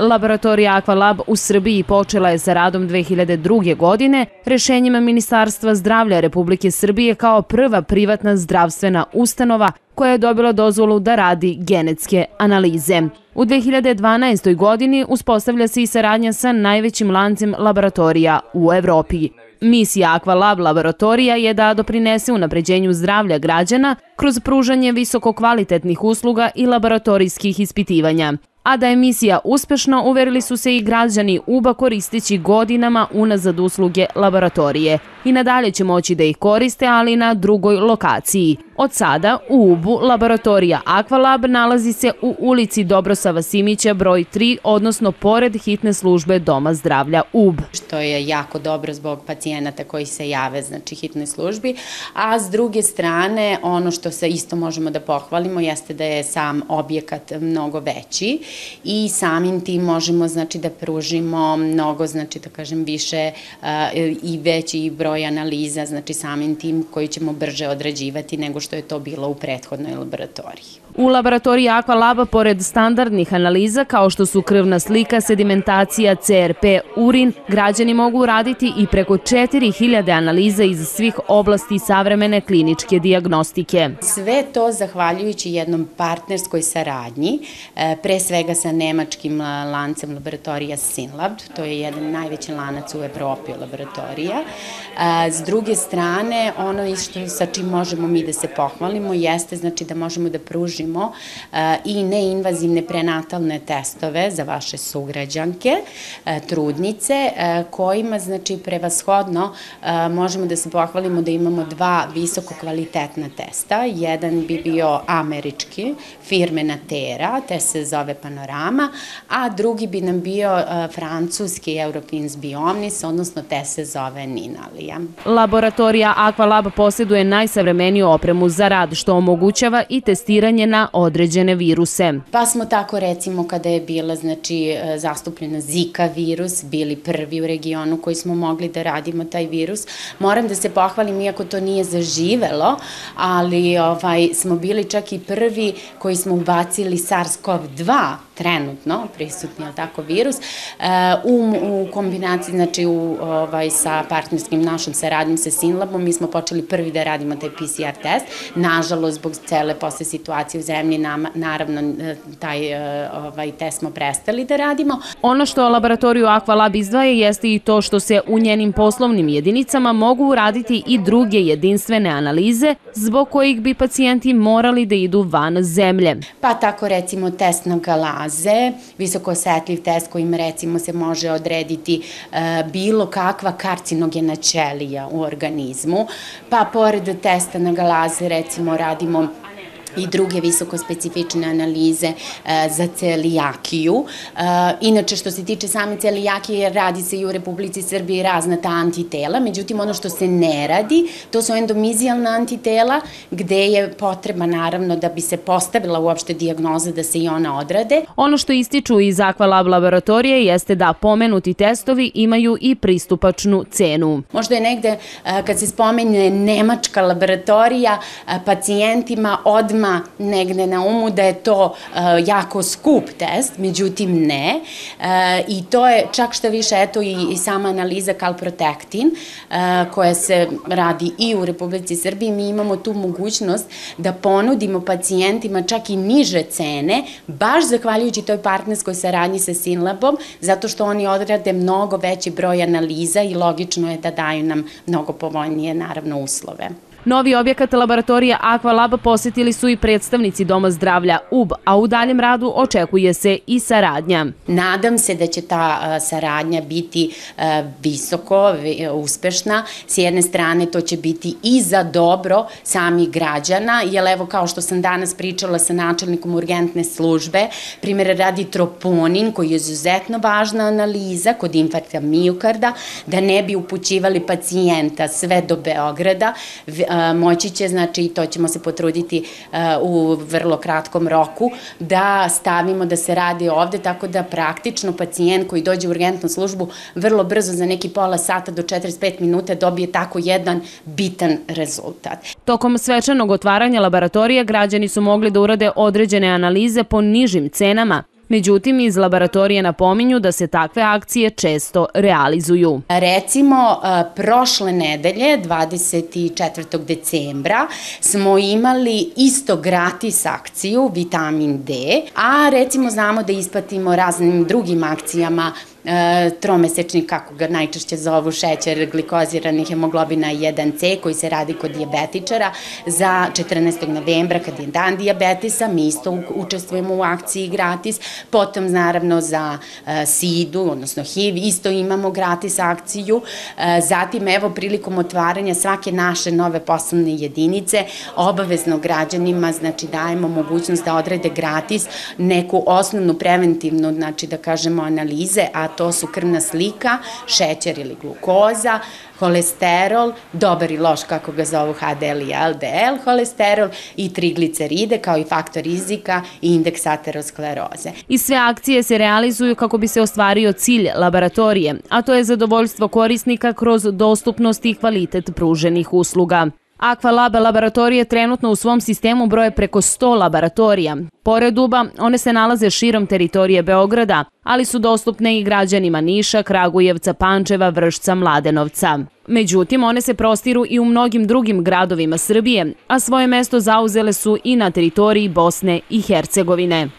Laboratorija Aqualab u Srbiji počela je sa radom 2002. godine rešenjima Ministarstva zdravlja Republike Srbije kao prva privatna zdravstvena ustanova koja je dobila dozvolu da radi genetske analize. U 2012. godini uspostavlja se i saradnja sa najvećim lancem laboratorija u Evropi. Misija Aqualab laboratorija je da doprinese unapređenju zdravlja građana kroz pružanje visokokvalitetnih usluga i laboratorijskih ispitivanja. A da je misija uspešna, uverili su se i građani Uba koristeći godinama unazad usluge laboratorije. I nadalje će moći da ih koriste, ali na drugoj lokaciji. Od sada u Ubu laboratorija Aqualab nalazi se u ulici Dobrosava Simića broj 3, odnosno pored hitne službe Doma zdravlja Ub. Što je jako dobro zbog pacijenata koji se jave, znači hitnoj službi, a s druge strane ono što se isto možemo da pohvalimo jeste da je sam objekat mnogo veći i samim tim možemo znači da pružimo mnogo, znači da kažem više i veći broj analiza, znači samim tim koji ćemo brže odrađivati nego što je to bilo u prethodnoj laboratoriji. U laboratoriji Aqualaba, pored standardnih analiza kao što su krvna slika, sedimentacija, CRP, urin, građani mogu uraditi i preko 4000 analiza iz svih oblasti savremene kliničke dijagnostike. Sve to zahvaljujući jednom partnerskoj saradnji, pre svega sa nemačkim lancem laboratorija Synlab, to je jedan najveći lanac u Evropi laboratorija. S druge strane, ono sa čim možemo mi da se pohvalimo jeste znači da možemo da pružimo i neinvazivne prenatalne testove za vaše sugrađanke, trudnice, kojima znači prevashodno možemo da se pohvalimo da imamo dva visoko kvalitetna testa. Jedan bi bio američki, firme Natera, test se zove Panorama, a drugi bi nam bio francuski Eurofins Bionis, odnosno test se zove Ninalija. Laboratorija Aqualab posjeduje najsavremeniju opremu za rad, što omogućava i testiranje na određene viruse. Pa smo tako recimo kada je bila znači zastupljena Zika virus, bili prvi u regionu koji smo mogli da radimo taj virus. Moram da se pohvalim, iako to nije zaživelo, ali smo bili čak i prvi koji smo ubacili SARS-CoV-2, trenutno prisutni, je tako, virus, u kombinaciji, znači sa partnerskim našom saradnjom sa Synlabom, mi smo počeli prvi da radimo taj PCR test. Nažalost, zbog cele posle situacije u zemlji, naravno, taj test smo prestali da radimo. Ono što laboratoriju Aqualab izdvaja jeste i to što se u njenim poslovnim jedinicama mogu uraditi i druge jedinstvene analize, zbog kojih bi pacijenti morali da idu van zemlje. Pa tako recimo test na galaze, visoko osetljiv test kojim recimo se može odrediti bilo kakva karcinogena ćelija u organizmu, pa pored testa na galaze recimo radimo i druge visokospecifične analize za celijakiju. Inače, što se tiče same celijakije, radi se i u Republici Srbiji razna ta antitela, međutim, ono što se ne radi, to su endomizijalna antitela, gde je potreba, naravno, da bi se postavila uopšte dijagnoza da se i ona odrade. Ono što ističu iz Aqualab laboratorije jeste da pomenuti testovi imaju i pristupačnu cenu. Možda je negde, kad se spomene nemačka laboratorija, pacijentima odmah negde na umu da je to jako skup test, međutim ne. I to je čak šta više, eto i sama analiza kalprotektin koja se radi i u Republici Srbiji. Mi imamo tu mogućnost da ponudimo pacijentima čak i niže cene, baš zahvaljujući toj partnerskoj saradnji sa Synlabom, zato što oni odrade mnogo veći broj analiza i logično je da daju nam mnogo povoljnije, naravno, uslove. Novi objekat laboratorija Aqualab posetili su i predstavnici Doma zdravlja Ub, a u daljem radu očekuje se i saradnja. Nadam se da će ta saradnja biti visoko uspešna. S jedne strane to će biti i za dobro samih građana, jer evo kao što sam danas pričala sa načelnikom urgentne službe, primjer radi troponin koji je izuzetno važna analiza kod infarkta miokarda, da ne bi upućivali pacijenta sve do Beograda, moći će, znači i to ćemo se potruditi u vrlo kratkom roku, da stavimo da se radi ovde, tako da praktično pacijent koji dođe u urgentnu službu vrlo brzo za neki pola sata do 45 minuta dobije tako jedan bitan rezultat. Tokom svečanog otvaranja laboratorija građani su mogli da urade određene analize po nižim cenama. Međutim, iz laboratorije napominju da se takve akcije često realizuju. Recimo, prošle nedelje, 24. decembra, smo imali isto gratis akciju, vitamin D, a recimo znamo da isplatimo raznim drugim akcijama tromesečni, kako ga najčešće zovu, šećer, glikozirani hemoglobina 1C, koji se radi kod dijabetičara, za 14. novembra, kad je dan dijabetesa, mi isto učestvujemo u akciji gratis. Potom, naravno, za SIDU, odnosno HIV, isto imamo gratis akciju. Zatim, evo, prilikom otvaranja svake naše nove poslovne jedinice, obavezno građanima, znači, dajemo mogućnost da odrede gratis neku osnovnu preventivnu, znači, da kažemo, analize, a to su krvna slika, šećer ili glukoza, holesterol, dobar i loš, kako ga zovu, HDL i LDL holesterol, i trigliceride, kao i faktor rizika i indeks ateroskleroze. I sve akcije se realizuju kako bi se ostvario cilj laboratorije, a to je zadovoljstvo korisnika kroz dostupnost i kvalitet pruženih usluga. Aqualab laboratorije trenutno u svom sistemu broje preko 100 laboratorija. Pored UBA, one se nalaze širom teritorije Beograda, ali su dostupne i građanima Niša, Kragujevca, Pančeva, Vršca, Mladenovca. Međutim, one se prostiru i u mnogim drugim gradovima Srbije, a svoje mesto zauzele su i na teritoriji Bosne i Hercegovine.